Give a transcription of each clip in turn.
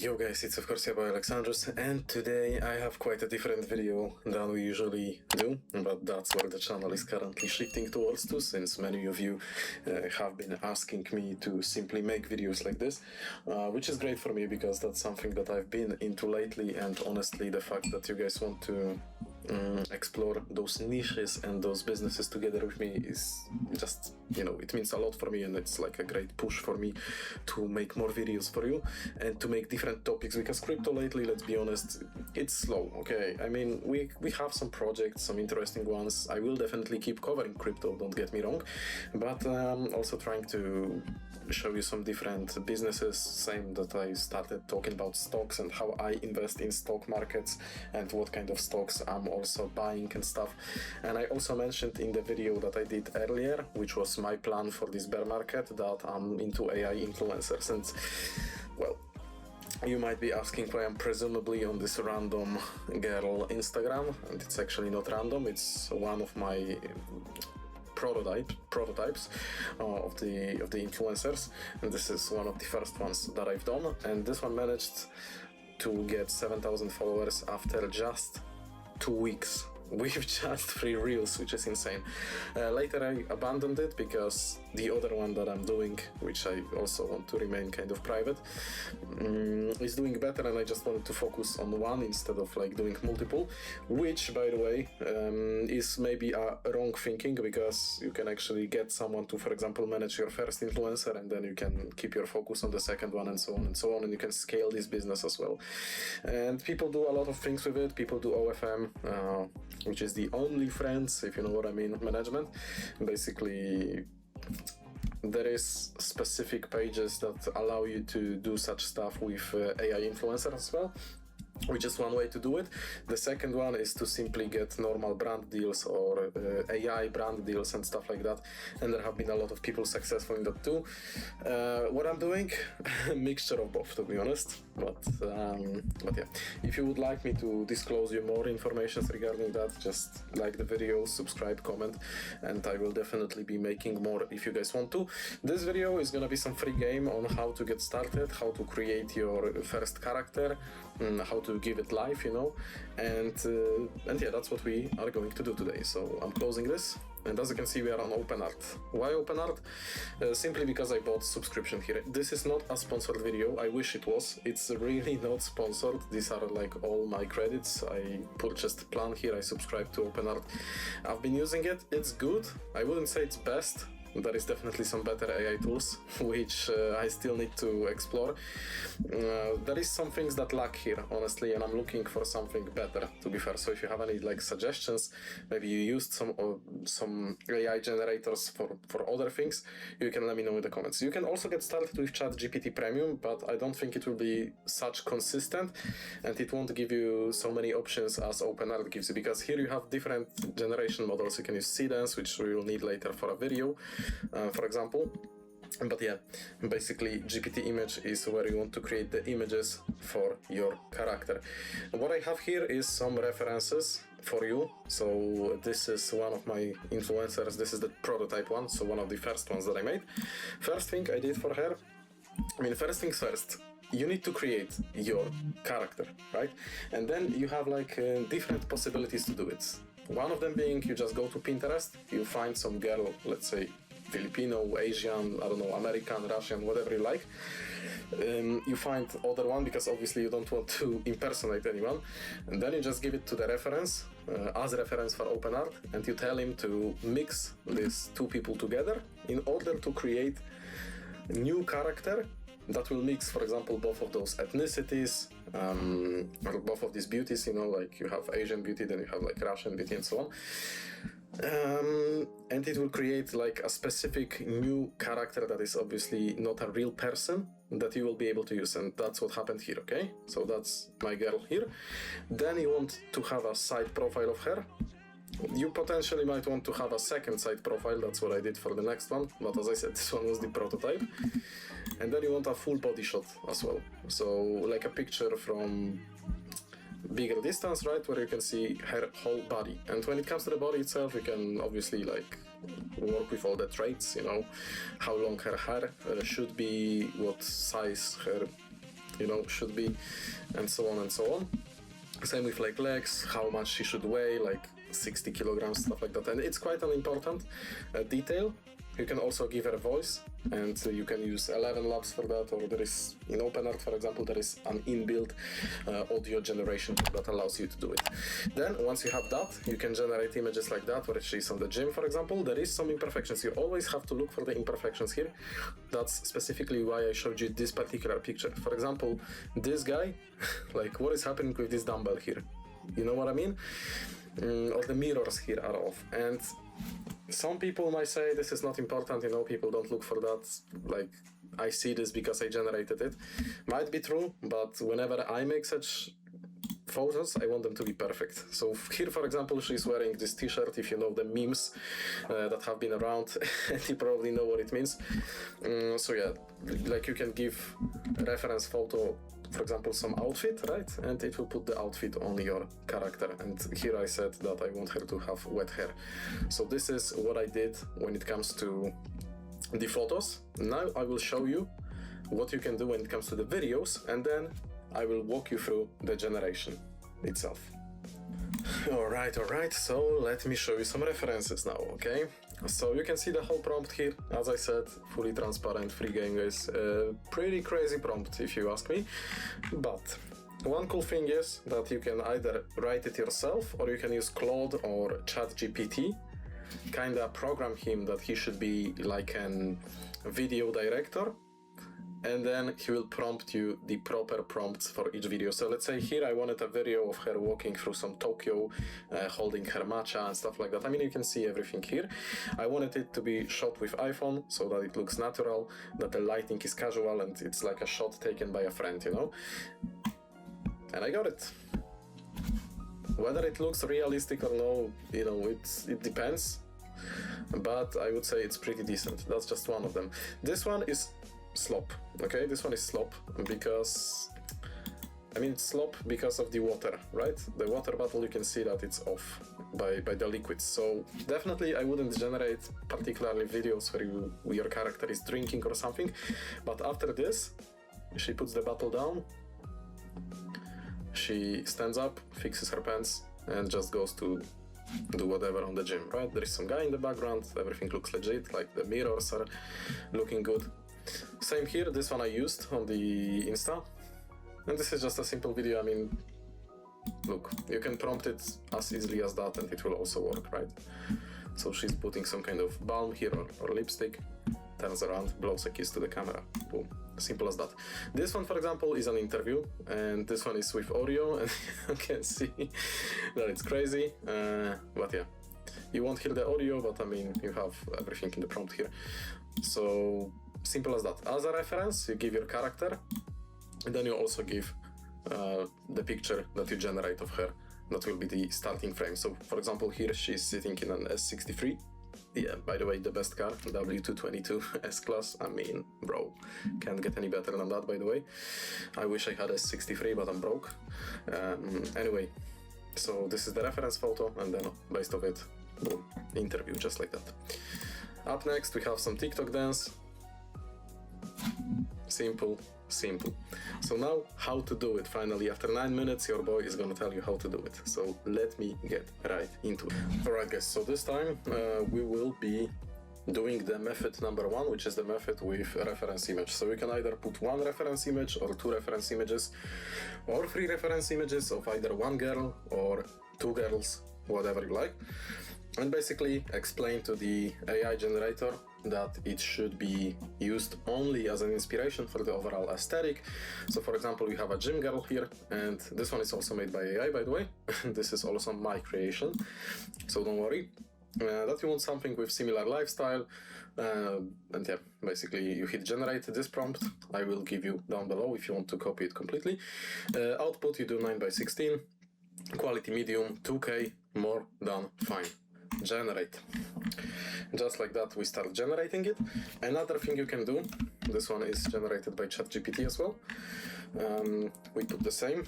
Yo guys, it's of course by Alexandrus, and today I have quite a different video than we usually do, but that's where the channel is currently shifting towards to, since many of you have been asking me to simply make videos like this, which is great for me because that's something that I've been into lately, and honestly the fact that you guys want to explore those niches and those businesses together with me is just, it means a lot for me, and it's like a great push for me to make more videos for you and to make different topics, because crypto lately, let's be honest, it's slow. Okay, I mean, we have some projects, some interesting ones. I will definitely keep covering crypto, don't get me wrong, but also trying to show you some different businesses. Same that I started talking about stocks and how I invest in stock markets and what kind of stocks I'm also buying and stuff. And I also mentioned in the video that I did earlier, which was my plan for this bear market, that I'm into AI influencers. And well, you might be asking why I'm presumably on this random girl Instagram, and it's actually not random. It's one of my prototypes of the influencers, and this is one of the first ones that I've done, and this one managed to get 7,000 followers after just 2 weeks with just 3 reels, which is insane. Later I abandoned it because the other one that I'm doing, which I also want to remain kind of private, is doing better, and I just wanted to focus on one instead of like doing multiple, which by the way is maybe a wrong thinking, because you can actually get someone to, for example, manage your first influencer, and then you can keep your focus on the second one, and so on and so on, and you can scale this business as well. And people do a lot of things with it. People do OFM, which is the only friends, if you know what I mean, management. Basically, there is specific pages that allow you to do such stuff with AI influencers as well, which is one way to do it. The second one is to simply get normal brand deals or AI brand deals and stuff like that, and there have been a lot of people successful in that too. What I'm doing, a mixture of both, to be honest, but yeah, if you would like me to disclose you more information regarding that, just like the video, subscribe, comment, and I will definitely be making more if you guys want to. This video is gonna be some free game on how to get started, how to create your first character, how to give it life, and yeah, that's what we are going to do today. So I'm closing this, and as you can see, we are on OpenArt. Why OpenArt? Simply because I bought subscription here. This is not a sponsored video. I wish it was. It's really not sponsored. These are like all my credits. I purchased plan here. I subscribe to OpenArt. I've been using it. It's good. I wouldn't say it's best. There is definitely some better AI tools, which I still need to explore. There is some things that lack here, honestly, and I'm looking for something better, to be fair. So if you have any like suggestions, maybe you used some AI generators for other things, you can let me know in the comments. You can also get started with ChatGPT Premium, but I don't think it will be such consistent, and it won't give you so many options as OpenArt gives you, because here you have different generation models. You can use Seedance, which we will need later for a video, for example. But yeah, basically GPT-Image is where you want to create the images for your character. What I have here is some references for you. So this is one of my influencers. This is the prototype one, so one of the first ones that I made. First thing I did for her, first things first, you need to create your character, right? And then you have like different possibilities to do it. One of them being, you just go to Pinterest, you find some girl, let's say Filipino, Asian, I don't know, American, Russian, whatever you like. You find other one, because obviously you don't want to impersonate anyone, and then you just give it to the reference, as reference for OpenArt, and you tell him to mix these two people together in order to create a new character that will mix, for example, both of those ethnicities, or both of these beauties, like you have Asian beauty, then you have like Russian beauty, and so on. And it will create like a specific new character that is obviously not a real person that you will be able to use, and that's what happened here. Okay, so that's my girl here. Then you want to have a side profile of her. You potentially might want to have a second side profile. That's what I did for the next one, but as I said, this one was the prototype. And then you want a full body shot as well, so like a picture from bigger distance, right, where you can see her whole body. And when it comes to the body itself, you can obviously like work with all the traits, how long her hair should be, what size her you know, should be, and so on and so on. Same with like legs, how much she should weigh, like 60 kilograms, stuff like that. And it's quite an important detail. You can also give her a voice, and you can use 11 labs for that, or there is, in OpenArt, for example, there is an inbuilt audio generation that allows you to do it. Then, once you have that, you can generate images like that, where she's on the gym, for example. There is some imperfections. You always have to look for the imperfections here. That's specifically why I showed you this particular picture. For example, this guy, like, what is happening with this dumbbell here? You know what I mean? Or the mirrors here are off. And some people might say this is not important, you know, people don't look for that, like, I see this because I generated it. Might be true, but whenever I make such photos, I want them to be perfect. So here, for example, she's wearing this t-shirt. If you know the memes that have been around, you probably know what it means. So yeah, like, you can give a reference photo, for example, some outfit, right? And it will put the outfit on your character. And here I said that I want her to have wet hair. So this is what I did when it comes to the photos. Now I will show you what you can do when it comes to the videos, and then I will walk you through the generation itself. Alright, so let me show you some references now, okay? So you can see the whole prompt here. As I said, fully transparent, free game is a pretty crazy prompt if you ask me. But one cool thing is that you can either write it yourself, or you can use Claude or ChatGPT, kinda program him that he should be like an video director, and then he will prompt you the proper prompts for each video. So let's say here I wanted a video of her walking through some Tokyo, holding her matcha and stuff like that. I mean, you can see everything here. I wanted it to be shot with iPhone so that it looks natural, that the lighting is casual, and it's like a shot taken by a friend, you know? And I got it. Whether it looks realistic or no, you know, it depends. But I would say it's pretty decent. That's just one of them. This one is slop, okay? This one is slop because, I mean, it's slop because of the water, right? The water bottle, you can see that it's off by the liquids. So definitely I wouldn't generate particularly videos where your character is drinking or something. But after this, she puts the bottle down, she stands up, fixes her pants, and just goes to do whatever on the gym, right? There is some guy in the background, everything looks legit, like the mirrors are looking good. Same here, this one I used on the Insta, and this is just a simple video. I mean, look, you can prompt it as easily as that and it will also work, right? So she's putting some kind of balm here or lipstick, turns around, blows a kiss to the camera, boom, simple as that. This one, for example, is an interview, and this one is with audio, and you can see that it's crazy, but yeah, you won't hear the audio, but I mean, you have everything in the prompt here. So simple as that. As a reference, you give your character, and then you also give the picture that you generate of her. That will be the starting frame. So for example, here she's sitting in an S63. Yeah, by the way, the best car, W222 S-Class. I mean, bro, can't get any better than that, by the way. I wish I had a S63, but I'm broke. Anyway, so this is the reference photo, and then based off it, boom, interview, just like that. Up next, we have some TikTok dance. Simple. So now, how to do it. Finally, after 9 minutes, your boy is gonna tell you how to do it. So let me get right into it. Alright guys, so this time we will be doing the method number 1, which is the method with a reference image. So you can either put 1 reference image or 2 reference images or 3 reference images of either 1 girl or 2 girls, whatever you like. And basically explain to the AI generator that it should be used only as an inspiration for the overall aesthetic. So for example, we have a gym girl here, and this one is also made by AI, by the way. This is also my creation, so don't worry. That you want something with similar lifestyle, and yeah, basically you hit generate this prompt. I will give you down below if you want to copy it completely. Output you do 9:16, quality medium, 2K, more than fine. Generate. Just like that, we start generating it. Another thing you can do, this one is generated by ChatGPT as well. We put the same.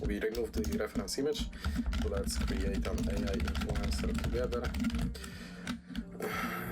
We remove the reference image. Let's create an AI influencer together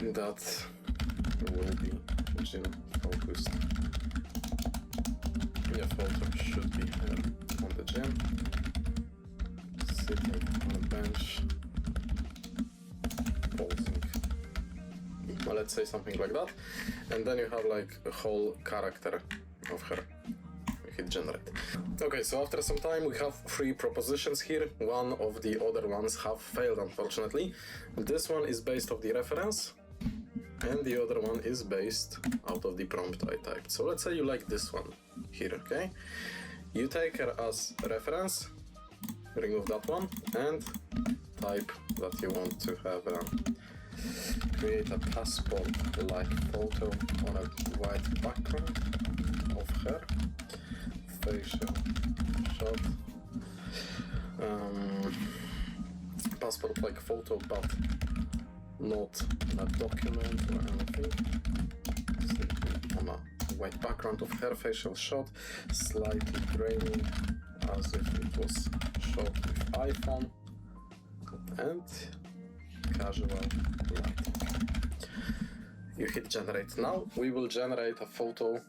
that will be gym focused. Yeah, photo should be here on the gym, sitting on a bench, posing. Well, let's say something like that, and then you have like a whole character of her. We hit generate. Okay, so after some time we have 3 propositions here. One of the other ones have failed, unfortunately. This one is based off the reference, and the other one is based out of the prompt I typed. So let's say you like this one here, okay? You take her as reference, remove that one, and type that you want to have create a passport-like photo on a white background of her, facial shot, passport-like photo, but not a document or anything, simply on a white background of her, facial shot, slightly grainy as if it was shot with iPhone, and casual lighting. You hit generate. Now we will generate a photo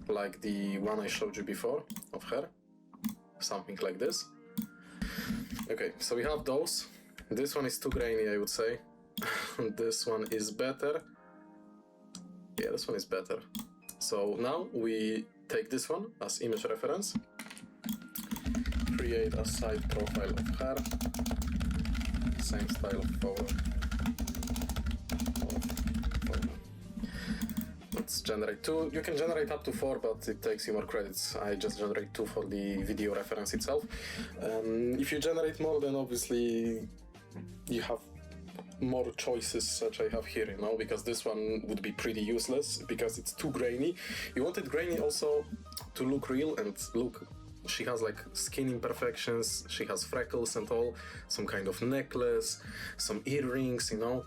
like the one I showed you before of her, something like this. Okay, so we have those. This one is too grainy, I would say. This one is better. Yeah, this one is better. So now we take this one as image reference, create a side profile of her, same style of photo. Let's generate 2. You can generate up to 4, but it takes you more credits. I just generate 2 for the video reference itself. If you generate more, then obviously you have more choices such I have here, you know, because this one would be pretty useless because it's too grainy. You want it grainy also to look real, and look, she has like skin imperfections, she has freckles and all, some kind of necklace, some earrings, you know,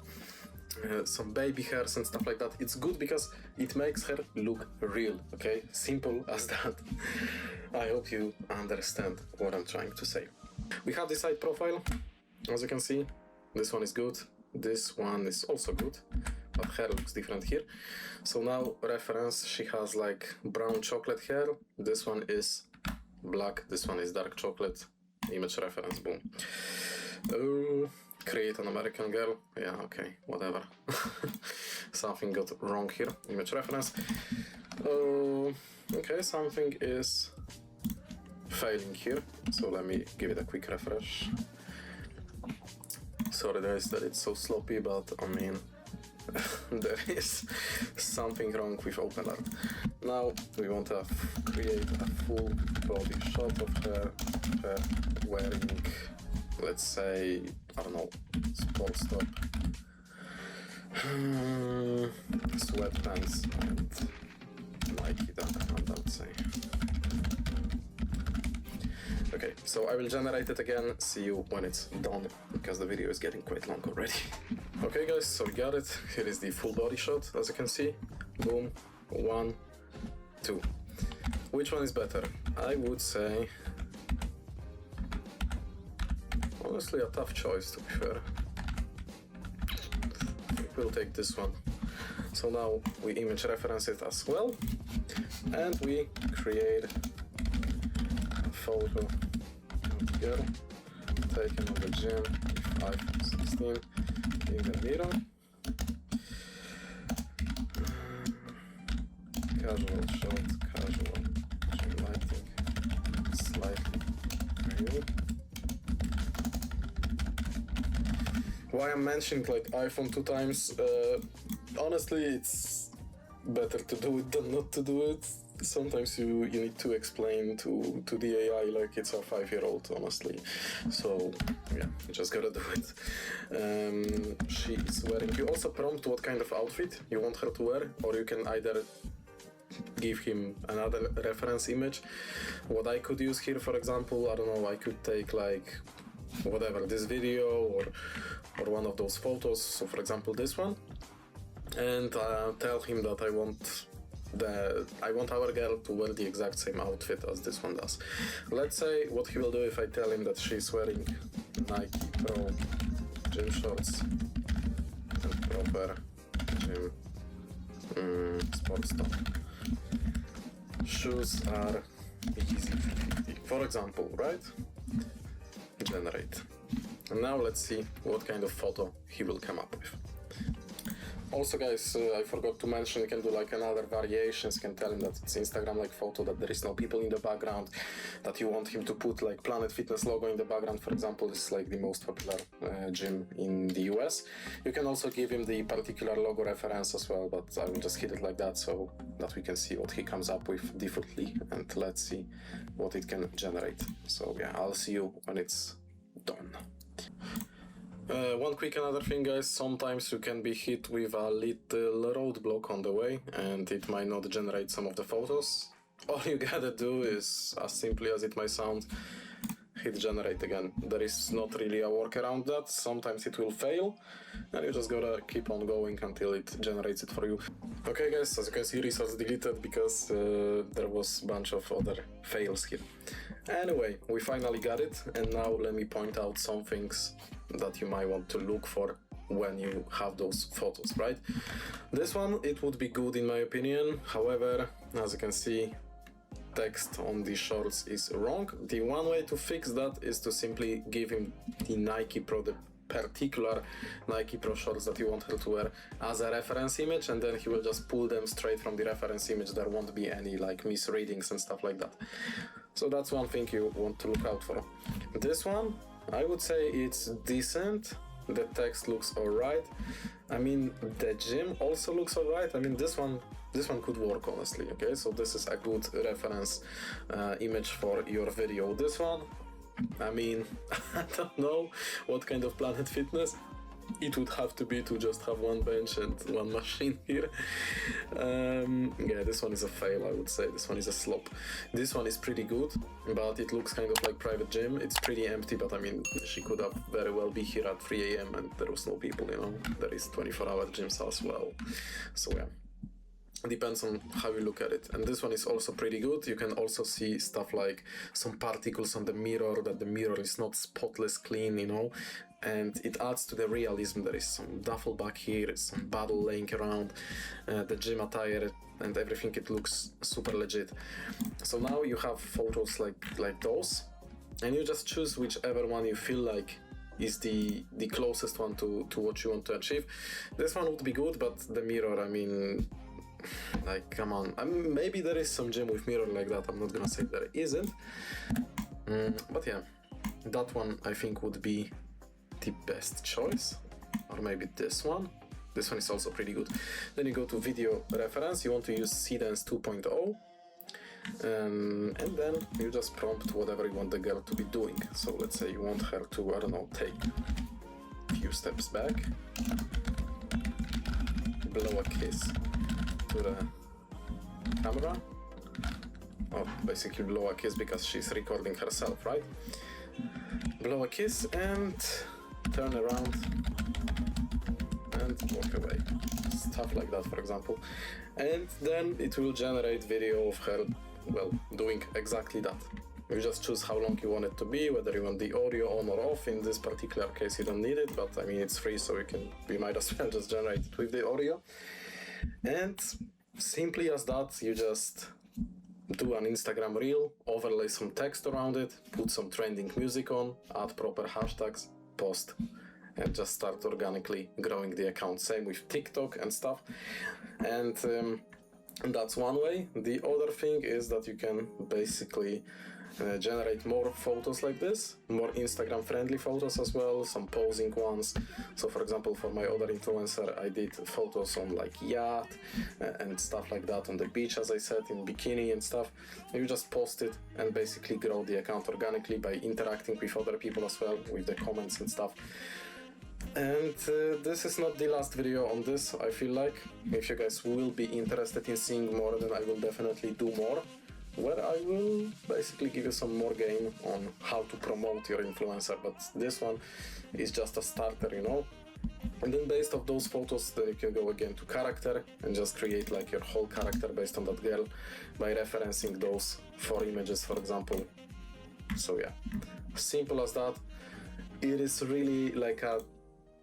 some baby hairs and stuff like that. It's good because it makes her look real, okay? Simple as that. I hope you understand what I'm trying to say. We have the side profile, as you can see. This one is good. This one is also good, but hair looks different here. So now reference, she has like brown chocolate hair. This one is black, this one is dark chocolate. Image reference, boom. Create an American girl. Yeah, okay, whatever. Something got wrong here. Image reference. Okay, something is failing here. So let me give it a quick refresh. Sorry guys that it's so sloppy, but I mean, there is something wrong with OpenArt. Now we want to create a full body shot of her wearing, let's say, I don't know, sports top, sweatpants and Nike Dunk, I would say. Okay, so I will generate it again, see you when it's done, because the video is getting quite long already. Okay guys, so we got it. Here is the full body shot, as you can see. Boom, 1, 2. Which one is better? I would say, honestly, a tough choice, to be fair. I think we'll take this one. So now we image reference it as well, and we create a photo of the girl taken on the gym with iPhone 16 in the mirror. Casual shot, casual gym lighting, slightly grainy. Why I'm mentioning like iPhone 2 times, honestly it's better to do it than not to do it. Sometimes you need to explain to the AI like it's a 5-year-old, honestly. So yeah, you just gotta do it. She is wearing, you also prompt what kind of outfit you want her to wear, or you can either give him another reference image. What I could use here, for example, I don't know, I could take like whatever, this video or one of those photos, so for example this one, and tell him that I want our girl to wear the exact same outfit as this one does. Let's say what he will do if I tell him that she's wearing Nike Pro gym shorts and proper gym Sports top. Shoes are easy 50. For example, right? Generate. And now let's see what kind of photo he will come up with. Also guys, I forgot to mention, you can do like another variations. You can tell him that it's Instagram like photo, that there is no people in the background, that you want him to put like Planet Fitness logo in the background, for example. This is like the most popular gym in the US. You can also give him the particular logo reference as well, but I will just hit it like that so that we can see what he comes up with defaultly, and let's see what it can generate. So yeah, I'll see you when it's done. One quick another thing guys, sometimes you can be hit with a little roadblock on the way and it might not generate some of the photos. All you gotta do is, as simply as it might sound, hit generate again. There is not really a workaround that. Sometimes it will fail and you just gotta keep on going until it generates it for you. Okay guys, as you can see, results deleted because there was a bunch of other fails here. Anyway, we finally got it, and now let me point out some things that you might want to look for when you have those photos, right? This one, it would be good in my opinion. However, as you can see, text on the shorts is wrong. The one way to fix that is to simply give him the Nike Pro, the particular Nike Pro shorts that you want her to wear, as a reference image, and then he will just pull them straight from the reference image. There won't be any like misreadings and stuff like that. So that's one thing you want to look out for. This one, I would say it's decent. The text looks alright. I mean, the gym also looks alright. I mean, this one could work honestly. Okay, so this is a good reference image for your video. This one, I mean, I don't know what kind of Planet Fitness it would have to be to just have one bench and one machine here. Yeah, this one is a fail, I would say. This one is a slop. This one is pretty good, but it looks kind of like private gym. It's pretty empty, but I mean, she could have very well be here at 3 AM and there was no people, you know. There is 24-hour gyms as well. So yeah, depends on how you look at it. And this one is also pretty good. You can also see stuff like some particles on the mirror, that the mirror is not spotless clean, you know, and it adds to the realism. There is some duffel bag here, some bottle laying around, the gym attire and everything. It looks super legit. So now you have photos like those, and you just choose whichever one you feel like is the closest one to what you want to achieve. This one would be good, but the mirror, I mean, like, come on. I mean, maybe there is some gym with mirror like that. I'm not gonna say there isn't, but yeah, that one I think would be the best choice. Or maybe this one. This one is also pretty good. Then you go to video reference. You want to use Seedance 2.0, and then you just prompt whatever you want the girl to be doing. So let's say you want her to, I don't know, take a few steps back, blow a kiss to the camera, or basically blow a kiss because she's recording herself, right? Blow a kiss and turn around and walk away, stuff like that, for example. And then it will generate video of her, well, doing exactly that. You just choose how long you want it to be, whether you want the audio on or off. In this particular case you don't need it, but I mean, it's free, so we might as well just generate it with the audio. And simply as that, you just do an Instagram reel, overlay some text around it, put some trending music on, add proper hashtags, post, and just start organically growing the account. Same with TikTok and stuff. And that's one way. The other thing is that you can basically generate more photos like this, more Instagram friendly photos as well, some posing ones. So for example, for my other influencer, I did photos on like yacht and stuff like that, on the beach, as I said, in bikini and stuff. You just post it and basically grow the account organically by interacting with other people as well, with the comments and stuff. And this is not the last video on this, I feel like. If you guys will be interested in seeing more, then I will definitely do more, where I will basically give you some more game on how to promote your influencer. But this one is just a starter, you know. And then based off those photos, then you can go again to character and just create like your whole character based on that girl by referencing those 4 images, for example. So yeah, simple as that. It is really like a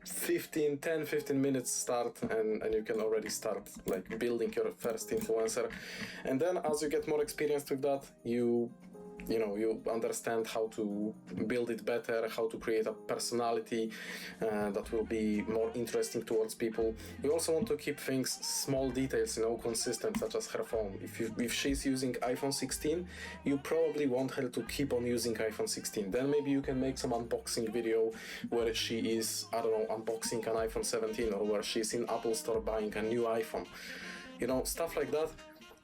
10-15 minutes start, and you can already start like building your first influencer. And then as you get more experienced with that, you understand how to build it better, how to create a personality that will be more interesting towards people. You also want to keep things, small details, consistent, such as her phone. If she's using iPhone 16, you probably want her to keep on using iPhone 16. Then maybe you can make some unboxing video where she is, I don't know, unboxing an iPhone 17, or where she's in Apple Store buying a new iPhone. Stuff like that.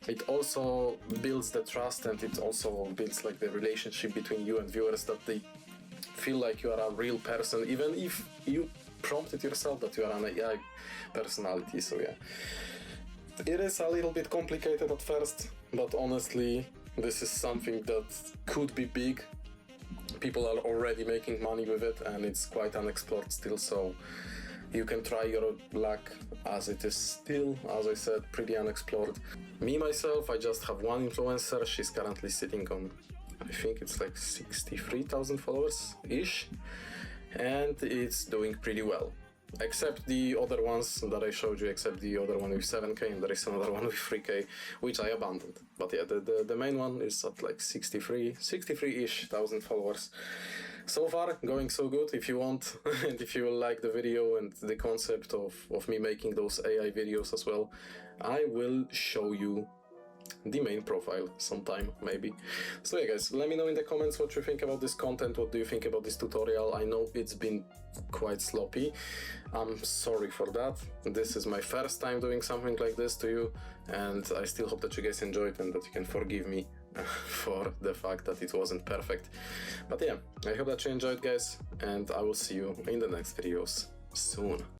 It also builds the trust, and it also builds like the relationship between you and viewers, that they feel like you are a real person, even if you prompted yourself that you are an AI personality. So yeah, it is a little bit complicated at first, but honestly, this is something that could be big. People are already making money with it, and it's quite unexplored still, so you can try your luck, as it is still, as I said, pretty unexplored. Me, myself, I just have one influencer. She's currently sitting on, I think it's like 63,000 followers-ish, and it's doing pretty well. Except the other ones that I showed you, except the other one with 7K, and there is another one with 3K, which I abandoned. But yeah, the main one is at like 63-ish thousand followers. So far, going so good. If you want, and if you like the video and the concept of me making those AI videos as well, I will show you the main profile sometime, maybe. So yeah, guys, let me know in the comments what you think about this content. What do you think about this tutorial? I know it's been quite sloppy. I'm sorry for that. This is my first time doing something like this to you, and I still hope that you guys enjoyed and that you can forgive me for the fact that it wasn't perfect. But yeah, I hope that you enjoyed, guys, and I will see you in the next videos soon.